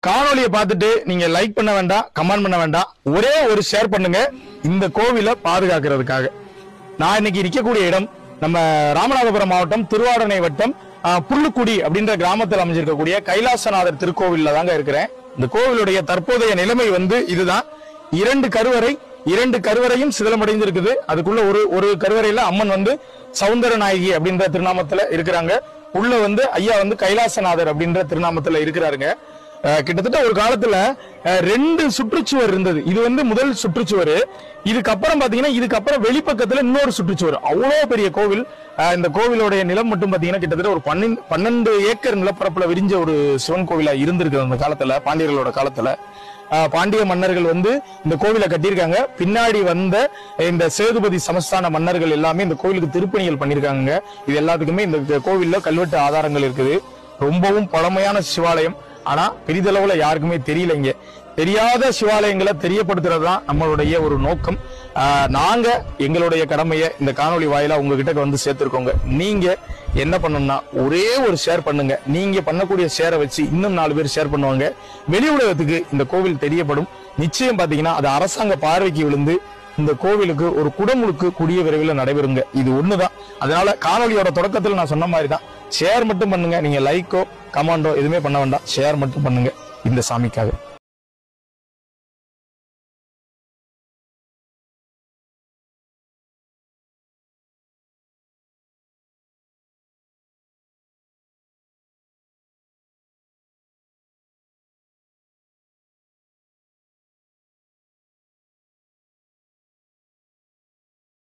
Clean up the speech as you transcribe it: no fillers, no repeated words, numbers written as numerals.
காணொலியை பார்த்துட்டு நீங்க லைக் பண்ண வேண்டாம், கமெண்ட் பண்ண வேண்டாம், ஒரே ஒரு ஷேர் பண்ணுங்க இந்த கோவிலை பாதுகாக்கிறதுக்காக. நான் இன்னைக்கு நிற்கக்கூடிய இடம் நம்ம ராமநாதபுரம் மாவட்டம் திருவாடனை வட்டம் புல்லுக்குடி அப்படின்ற கிராமத்தில் அமைஞ்சிருக்கக்கூடிய கைலாசநாதர் திருக்கோவில்ல தாங்க இருக்கிறேன். இந்த கோவிலுடைய தற்போதைய நிலைமை இதுதான். இரண்டு கருவறையும் சிதலமடைந்திருக்குது. அதுக்குள்ள ஒரு கருவறையில அம்மன் சௌந்தரநாயகி அப்படின்ற திருநாமத்துல இருக்கிறாங்க. உள்ள ஐயா கைலாசநாதர் அப்படின்ற திருநாமத்துல இருக்கிறாருங்க. கிட்டத்தட்ட ஒரு காலத்துல 2 சுற்றுச்சுவர் இருந்தது. இது முதல் சுற்றுச்சுவர். இதுக்கப்புறம் பாத்தீங்கன்னா இதுக்கப்புறம் வெளிப்பக்கத்துல இன்னொரு சுற்றுச்சுவர். அவ்வளவு பெரிய கோவில். இந்த கோவிலுடைய நிலம் மட்டும் பாத்தீங்கன்னா கிட்டத்தட்ட ஒரு 12 ஏக்கர் நிலப்பரப்புல விரிஞ்ச ஒரு சிவன் கோவிலா இருந்திருக்கு அந்த காலத்துல, பாண்டியர்களோட காலத்துல. பாண்டிய மன்னர்கள் இந்த கோவிலை கட்டியிருக்காங்க. பின்னாடி வந்த இந்த சேதுபதி சமஸ்தான மன்னர்கள் எல்லாமே இந்த கோவிலுக்கு திருப்பணிகள் பண்ணிருக்காங்க. இது எல்லாத்துக்குமே இந்த கோவில்ல கல்வெட்டு ஆதாரங்கள் இருக்குது. ரொம்பவும் பழமையான சிவாலயம். ஆனா பெரிதளவுல யாருக்குமே தெரியலைங்க. தெரியாத சிவாலயங்களை தெரியப்படுத்துறதுதான் நம்மளுடைய ஒரு நோக்கம். நாங்க எங்களுடைய கடமையை இந்த காணொலி வாயிலா உங்ககிட்ட சேர்த்திருக்கோங்க. நீங்க என்ன பண்ணணும்னா ஒரே ஒரு ஷேர் பண்ணுங்க. நீங்க பண்ணக்கூடிய ஷேரை வச்சு இன்னும் 4 பேர் ஷேர் பண்ணுவாங்க. வெளி உலகத்துக்கு இந்த கோவில் தெரியப்படும். நிச்சயம் பாத்தீங்கன்னா அது அரசாங்க பார்வைக்கு விழுந்து இந்த கோவிலுக்கு ஒரு குடமுழுக்கு கூடிய விரைவில் நடைபெறுங்க. இது ஒண்ணுதான். அதனால காணொலியோட தொடக்கத்தில் நான் சொன்ன மாதிரி தான், ஷேர் மட்டும் பண்ணுங்க. நீங்க லைக்கோ கமெண்டோ எதுவுமே பண்ண வேண்டாம், ஷேர் மட்டும் பண்ணுங்க இந்த சாமிக்காக.